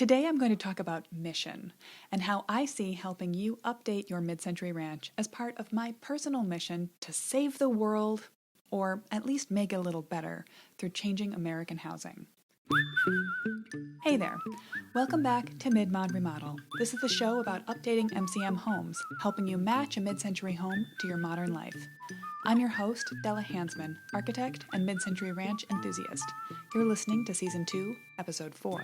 Today I'm going to talk about mission and how I see helping you update your mid-century ranch as part of my personal mission to save the world, or at least make it a little better, through changing American housing. Hey there! Welcome back to Mid-Mod Remodel. This is the show about updating MCM homes, helping you match a mid-century home to your modern life. I'm your host, Della Hansman, architect and mid-century ranch enthusiast. You're listening to Season 2, Episode 4.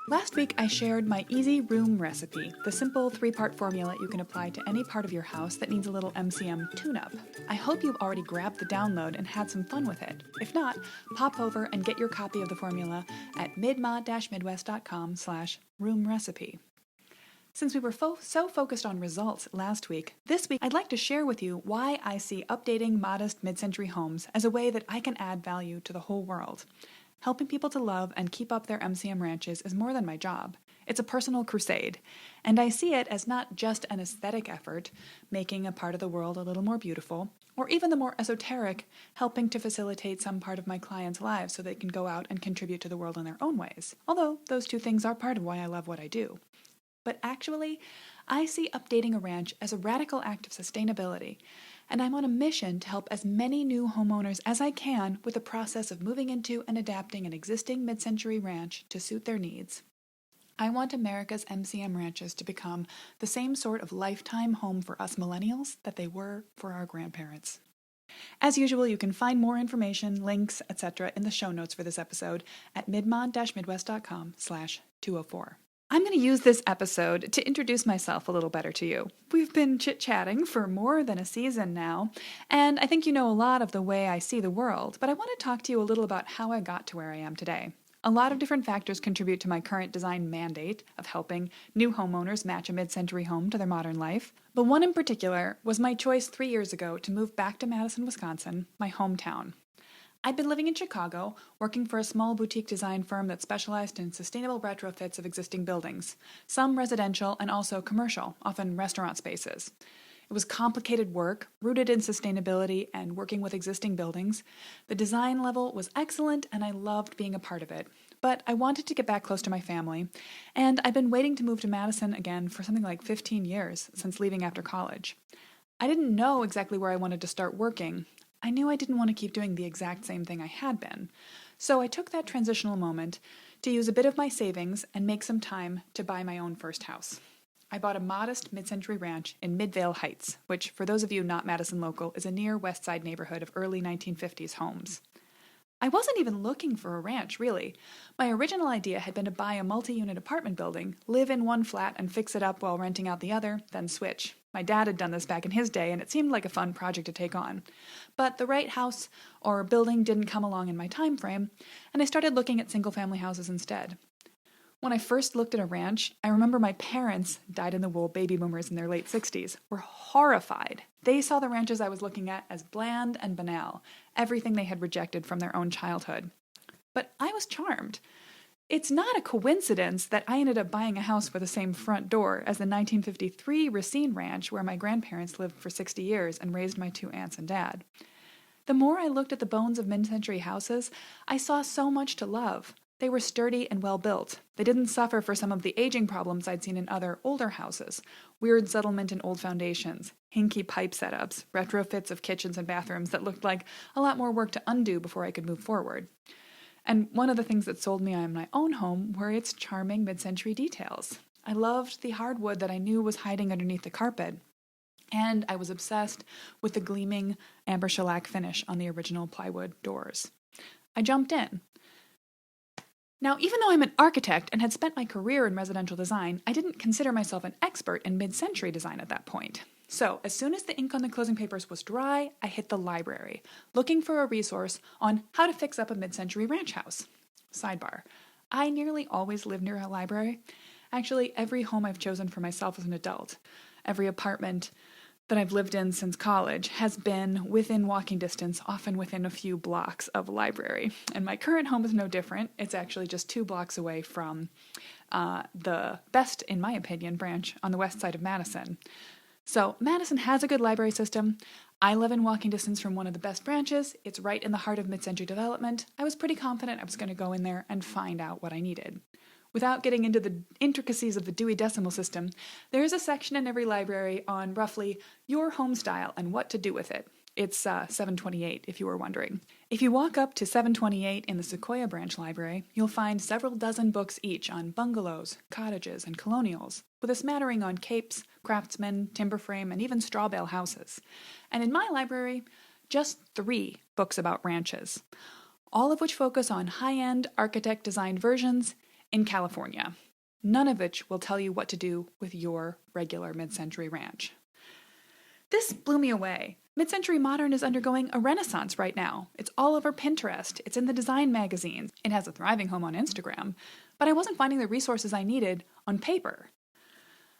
Last week, I shared my easy room recipe, the simple 3-part formula you can apply to any part of your house that needs a little MCM tune-up. I hope you've already grabbed the download and had some fun with it. If not, pop over and get your copy of the formula at midmod-midwest.com/room recipe. Since we were so focused on results last week, this week I'd like to share with you why I see updating modest mid-century homes as a way that I can add value to the whole world. Helping people to love and keep up their MCM ranches is more than my job. It's a personal crusade, and I see it as not just an aesthetic effort, making a part of the world a little more beautiful, or even the more esoteric, helping to facilitate some part of my clients' lives so they can go out and contribute to the world in their own ways. Although those two things are part of why I love what I do. But actually, I see updating a ranch as a radical act of sustainability, and I'm on a mission to help as many new homeowners as I can with the process of moving into and adapting an existing mid-century ranch to suit their needs. I want America's MCM ranches to become the same sort of lifetime home for us millennials that they were for our grandparents. As usual, you can find more information, links, etc. in the show notes for this episode at midmod-midwest.com/204. I'm going to use this episode to introduce myself a little better to you. We've been chit-chatting for more than a season now, and I think you know a lot of the way I see the world, but I want to talk to you a little about how I got to where I am today. A lot of different factors contribute to my current design mandate of helping new homeowners match a mid-century home to their modern life, but one in particular was my choice 3 years ago to move back to Madison, Wisconsin, my hometown. I'd been living in Chicago, working for a small boutique design firm that specialized in sustainable retrofits of existing buildings, some residential and also commercial, often restaurant spaces. It was complicated work, rooted in sustainability and working with existing buildings. The design level was excellent, and I loved being a part of it. But I wanted to get back close to my family, and I've been waiting to move to Madison again for something like 15 years since leaving after college. I didn't know exactly where I wanted to start working. I knew I didn't want to keep doing the exact same thing I had been. So I took that transitional moment to use a bit of my savings and make some time to buy my own first house. I bought a modest mid-century ranch in Midvale Heights, which, for those of you not Madison local, is a near West Side neighborhood of early 1950s homes. I wasn't even looking for a ranch, really. My original idea had been to buy a multi-unit apartment building, live in one flat and fix it up while renting out the other, then switch. My dad had done this back in his day, and it seemed like a fun project to take on. But the right house or building didn't come along in my time frame, and I started looking at single-family houses instead. When I first looked at a ranch, I remember my parents, dyed-in-the-wool baby boomers in their late 60s, were horrified. They saw the ranches I was looking at as bland and banal, everything they had rejected from their own childhood. But I was charmed. It's not a coincidence that I ended up buying a house with the same front door as the 1953 Racine Ranch where my grandparents lived for 60 years and raised my 2 aunts and dad. The more I looked at the bones of mid-century houses, I saw so much to love. They were sturdy and well-built. They didn't suffer for some of the aging problems I'd seen in other, older houses. Weird settlement and old foundations, hinky pipe setups, retrofits of kitchens and bathrooms that looked like a lot more work to undo before I could move forward. And one of the things that sold me on my own home were its charming mid-century details. I loved the hardwood that I knew was hiding underneath the carpet, and I was obsessed with the gleaming amber shellac finish on the original plywood doors. I jumped in. Now, even though I'm an architect and had spent my career in residential design, I didn't consider myself an expert in mid-century design at that point. So, as soon as the ink on the closing papers was dry, I hit the library, looking for a resource on how to fix up a mid-century ranch house. Sidebar: I nearly always live near a library. Actually, every home I've chosen for myself as an adult, every apartment that I've lived in since college has been within walking distance, often within a few blocks of a library. And my current home is no different. It's actually just 2 blocks away from the best, in my opinion, branch on the west side of Madison. So Madison has a good library system. I live in walking distance from one of the best branches. It's right in the heart of mid-century development. I was pretty confident I was going to go in there and find out what I needed. Without getting into the intricacies of the Dewey Decimal System, there is a section in every library on roughly your home style and what to do with it. It's 728, if you were wondering. If you walk up to 728 in the Sequoia Branch Library, you'll find several dozen books each on bungalows, cottages, and colonials, with a smattering on capes, craftsmen, timber frame, and even straw bale houses. And in my library, just 3 books about ranches, all of which focus on high-end architect-designed versions in California. None of which will tell you what to do with your regular mid-century ranch. This blew me away. Mid-century modern is undergoing a renaissance right now. It's all over Pinterest. It's in the design magazines. It has a thriving home on Instagram. But I wasn't finding the resources I needed on paper.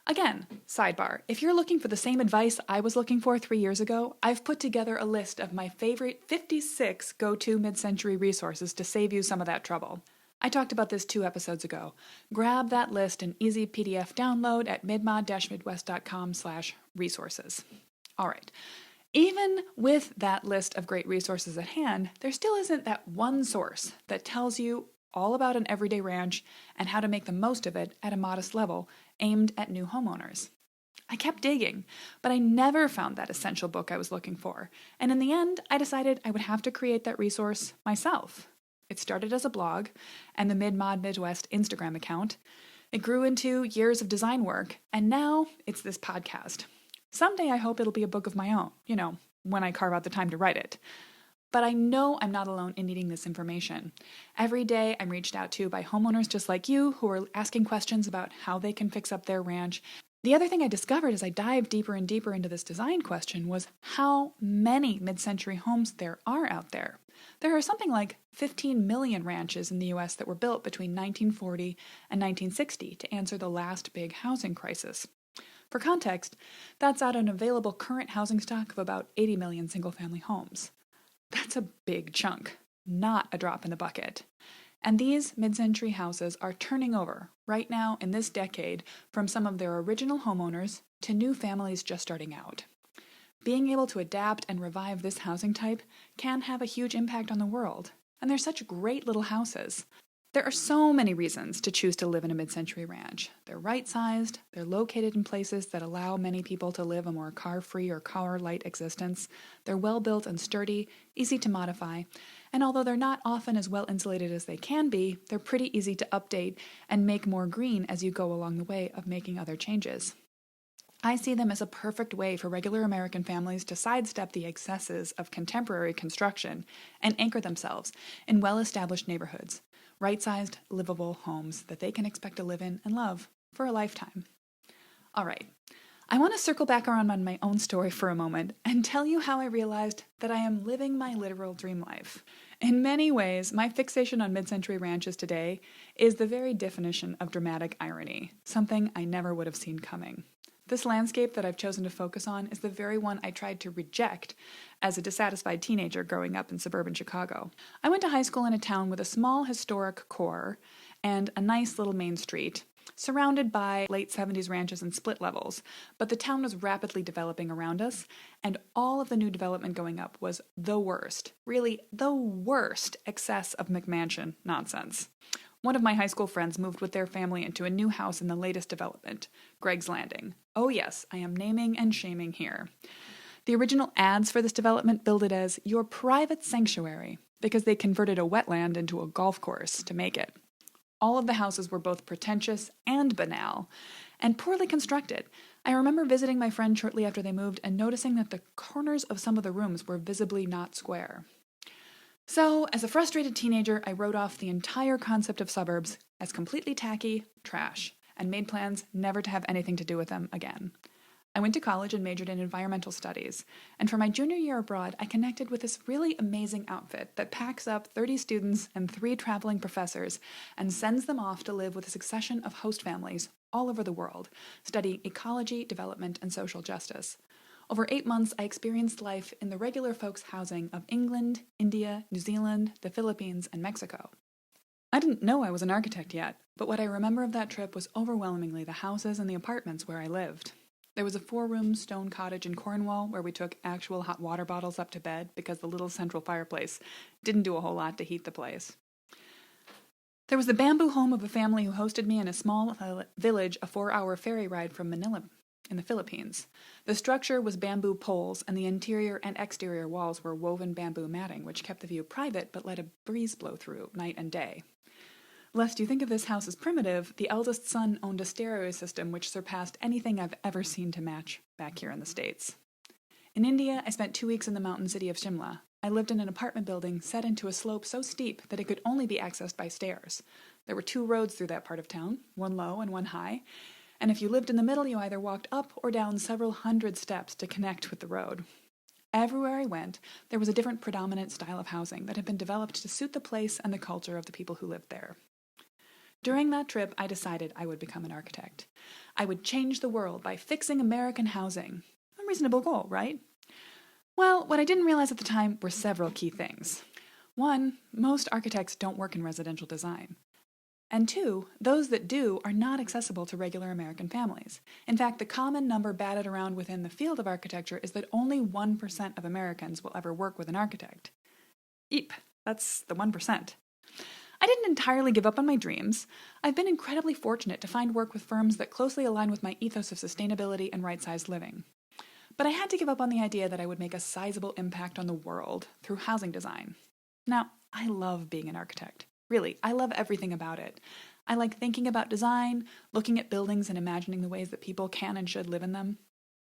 Again, sidebar, if you're looking for the same advice I was looking for 3 years ago, I've put together a list of my favorite 56 go-to mid-century resources to save you some of that trouble. I talked about this 2 episodes ago. Grab that list in easy PDF download at midmod-midwest.com/resources. All right. Even with that list of great resources at hand, there still isn't that one source that tells you all about an everyday ranch and how to make the most of it at a modest level aimed at new homeowners. I kept digging, but I never found that essential book I was looking for, and in the end, I decided I would have to create that resource myself. It started as a blog and the Mid-Mod Midwest Instagram account. It grew into years of design work, and now it's this podcast. Someday I hope it'll be a book of my own, when I carve out the time to write it. But I know I'm not alone in needing this information. Every day I'm reached out to by homeowners just like you who are asking questions about how they can fix up their ranch. The other thing I discovered as I dived deeper and deeper into this design question was how many mid-century homes there are out there. There are something like 15 million ranches in the U.S. that were built between 1940 and 1960 to answer the last big housing crisis. For context, that's out an available current housing stock of about 80 million single-family homes. That's a big chunk, not a drop in the bucket. And these mid-century houses are turning over right now in this decade from some of their original homeowners to new families just starting out. Being able to adapt and revive this housing type can have a huge impact on the world, and they're such great little houses. There are so many reasons to choose to live in a mid-century ranch. They're right-sized, they're located in places that allow many people to live a more car-free or car-light existence, they're well-built and sturdy, easy to modify, and although they're not often as well-insulated as they can be, they're pretty easy to update and make more green as you go along the way of making other changes. I see them as a perfect way for regular American families to sidestep the excesses of contemporary construction and anchor themselves in well-established neighborhoods. Right-sized, livable homes that they can expect to live in and love for a lifetime. All right, I want to circle back around on my own story for a moment and tell you how I realized that I am living my literal dream life. In many ways, my fixation on mid-century ranches today is the very definition of dramatic irony, something I never would have seen coming. This landscape that I've chosen to focus on is the very one I tried to reject as a dissatisfied teenager growing up in suburban Chicago. I went to high school in a town with a small historic core and a nice little main street, surrounded by late 70s ranches and split levels, but the town was rapidly developing around us, and all of the new development going up was the worst, really the worst excess of McMansion nonsense. One of my high school friends moved with their family into a new house in the latest development, Greg's Landing. Oh yes, I am naming and shaming here. The original ads for this development billed it as your private sanctuary because they converted a wetland into a golf course to make it. All of the houses were both pretentious and banal, and poorly constructed. I remember visiting my friend shortly after they moved and noticing that the corners of some of the rooms were visibly not square. So, as a frustrated teenager, I wrote off the entire concept of suburbs as completely tacky trash and made plans never to have anything to do with them again. I went to college and majored in environmental studies, and for my junior year abroad, I connected with this really amazing outfit that packs up 30 students and 3 traveling professors and sends them off to live with a succession of host families all over the world, studying ecology, development, and social justice. Over 8 months, I experienced life in the regular folks' housing of England, India, New Zealand, the Philippines, and Mexico. I didn't know I was an architect yet, but what I remember of that trip was overwhelmingly the houses and the apartments where I lived. There was a 4-room stone cottage in Cornwall where we took actual hot water bottles up to bed because the little central fireplace didn't do a whole lot to heat the place. There was the bamboo home of a family who hosted me in a small village a 4-hour ferry ride from Manila in the Philippines. The structure was bamboo poles, and the interior and exterior walls were woven bamboo matting, which kept the view private but let a breeze blow through night and day. Lest you think of this house as primitive, the eldest son owned a stereo system which surpassed anything I've ever seen to match back here in the States. In India, I spent 2 weeks in the mountain city of Shimla. I lived in an apartment building set into a slope so steep that it could only be accessed by stairs. There were 2 roads through that part of town, one low and one high, and if you lived in the middle, you either walked up or down several hundred steps to connect with the road. Everywhere I went, there was a different predominant style of housing that had been developed to suit the place and the culture of the people who lived there. During that trip, I decided I would become an architect. I would change the world by fixing American housing. A reasonable goal, right? Well, what I didn't realize at the time were several key things. 1, most architects don't work in residential design. And 2, those that do are not accessible to regular American families. In fact, the common number batted around within the field of architecture is that only 1% of Americans will ever work with an architect. Eep, that's the 1%. I didn't entirely give up on my dreams. I've been incredibly fortunate to find work with firms that closely align with my ethos of sustainability and right-sized living. But I had to give up on the idea that I would make a sizable impact on the world through housing design. Now, I love being an architect. Really, I love everything about it. I like thinking about design, looking at buildings and imagining the ways that people can and should live in them.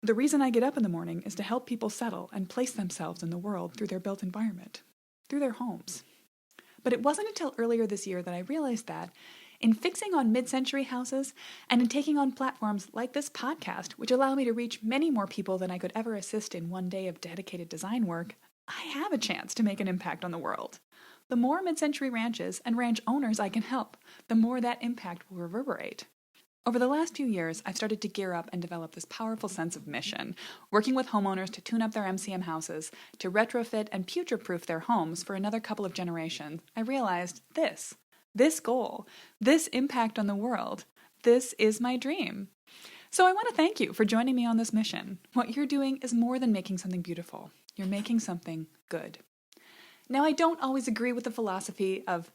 The reason I get up in the morning is to help people settle and place themselves in the world through their built environment, through their homes. But it wasn't until earlier this year that I realized that, in fixing on mid-century houses and in taking on platforms like this podcast, which allow me to reach many more people than I could ever assist in one day of dedicated design work, I have a chance to make an impact on the world. The more mid-century ranches and ranch owners I can help, the more that impact will reverberate. Over the last few years, I've started to gear up and develop this powerful sense of mission, working with homeowners to tune up their MCM houses, to retrofit and future-proof their homes for another couple of generations. I realized this goal, this impact on the world, this is my dream. So I want to thank you for joining me on this mission. What you're doing is more than making something beautiful. You're making something good. Now, I don't always agree with the philosophy of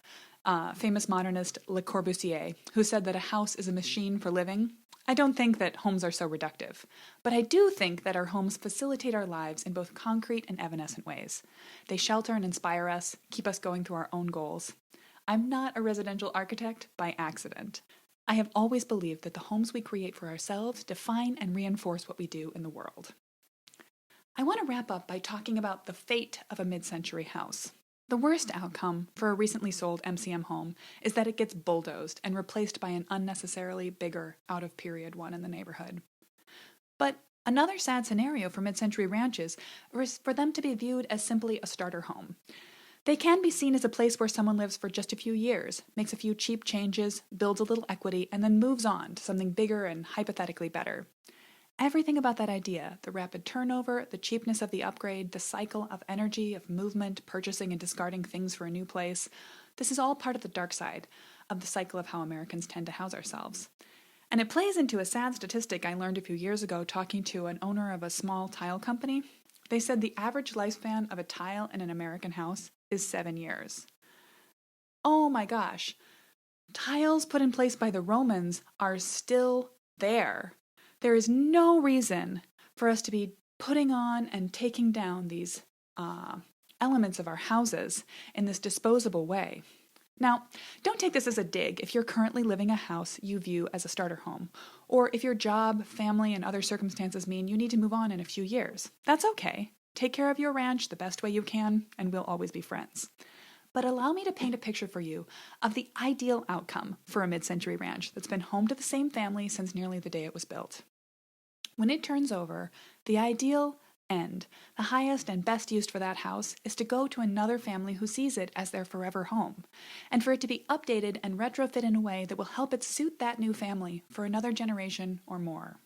famous modernist Le Corbusier, who said that a house is a machine for living. I don't think that homes are so reductive, but I do think that our homes facilitate our lives in both concrete and evanescent ways. They shelter and inspire us, keep us going through our own goals. I'm not a residential architect by accident. I have always believed that the homes we create for ourselves define and reinforce what we do in the world. I want to wrap up by talking about the fate of a mid-century house. The worst outcome for a recently sold MCM home is that it gets bulldozed and replaced by an unnecessarily bigger, out-of-period one in the neighborhood. But another sad scenario for mid-century ranches is for them to be viewed as simply a starter home. They can be seen as a place where someone lives for just a few years, makes a few cheap changes, builds a little equity, and then moves on to something bigger and hypothetically better. Everything about that idea, the rapid turnover, the cheapness of the upgrade, the cycle of energy, of movement, purchasing and discarding things for a new place, this is all part of the dark side of the cycle of how Americans tend to house ourselves. And it plays into a sad statistic I learned a few years ago talking to an owner of a small tile company. They said the average lifespan of a tile in an American house is 7 years. Oh my gosh. Tiles put in place by the Romans are still there. There is no reason for us to be putting on and taking down these elements of our houses in this disposable way. Now, don't take this as a dig if you're currently living a house you view as a starter home, or if your job, family, and other circumstances mean you need to move on in a few years. That's okay. Take care of your ranch the best way you can, and we'll always be friends. But allow me to paint a picture for you of the ideal outcome for a mid-century ranch that's been home to the same family since nearly the day it was built. When it turns over, the ideal end, the highest and best use for that house, is to go to another family who sees it as their forever home, and for it to be updated and retrofit in a way that will help it suit that new family for another generation or more.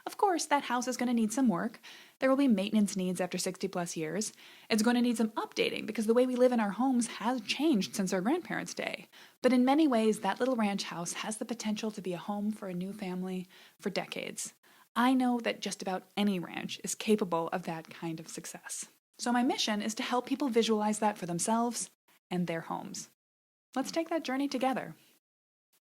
Of course, that house is going to need some work. There will be maintenance needs after 60 plus years. It's going to need some updating because the way we live in our homes has changed since our grandparents' day. But in many ways, that little ranch house has the potential to be a home for a new family for decades. I know that just about any ranch is capable of that kind of success. So my mission is to help people visualize that for themselves and their homes. Let's take that journey together.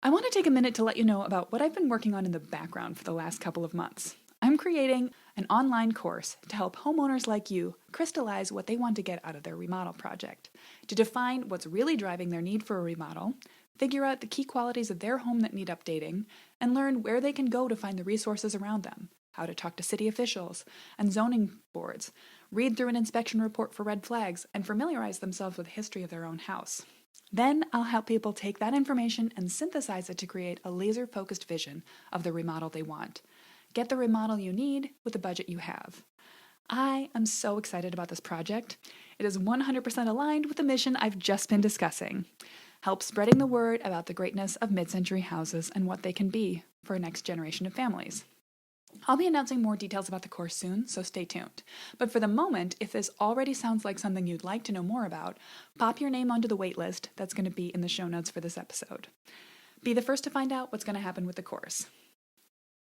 I want to take a minute to let you know about what I've been working on in the background for the last couple of months. I'm creating an online course to help homeowners like you crystallize what they want to get out of their remodel project, to define what's really driving their need for a remodel, figure out the key qualities of their home that need updating, and learn where they can go to find the resources around them, how to talk to city officials and zoning boards, read through an inspection report for red flags, and familiarize themselves with the history of their own house. Then I'll help people take that information and synthesize it to create a laser-focused vision of the remodel they want. Get the remodel you need with the budget you have. I am so excited about this project. It is 100% aligned with the mission I've just been discussing. Help spreading the word about the greatness of mid-century houses and what they can be for a next generation of families. I'll be announcing more details about the course soon, so stay tuned. But for the moment, if this already sounds like something you'd like to know more about, pop your name onto the waitlist that's going to be in the show notes for this episode. Be the first to find out what's going to happen with the course.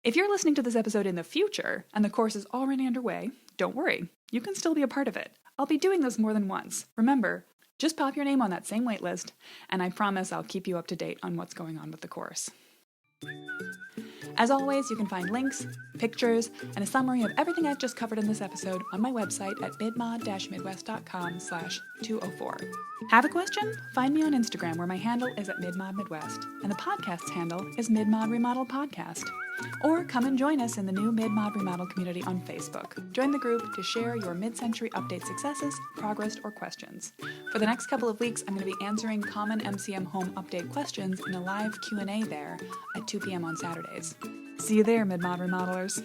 If you're listening to this episode in the future and the course is already underway, don't worry. You can still be a part of it. I'll be doing this more than once. Remember, just pop your name on that same waitlist, and I promise I'll keep you up to date on what's going on with the course. As always, you can find links, pictures, and a summary of everything I've just covered in this episode on my website at midmod-midwest.com/204. Have a question? Find me on Instagram where my handle is at midmodmidwest, and the podcast's handle is Midmod Remodel Podcast. Or come and join us in the new Midmod Remodel community on Facebook. Join the group to share your mid-century update successes, progress, or questions. For the next couple of weeks, I'm going to be answering common MCM home update questions in a live Q&A there at 2 p.m. on Saturdays. See you there, Midmod Remodelers.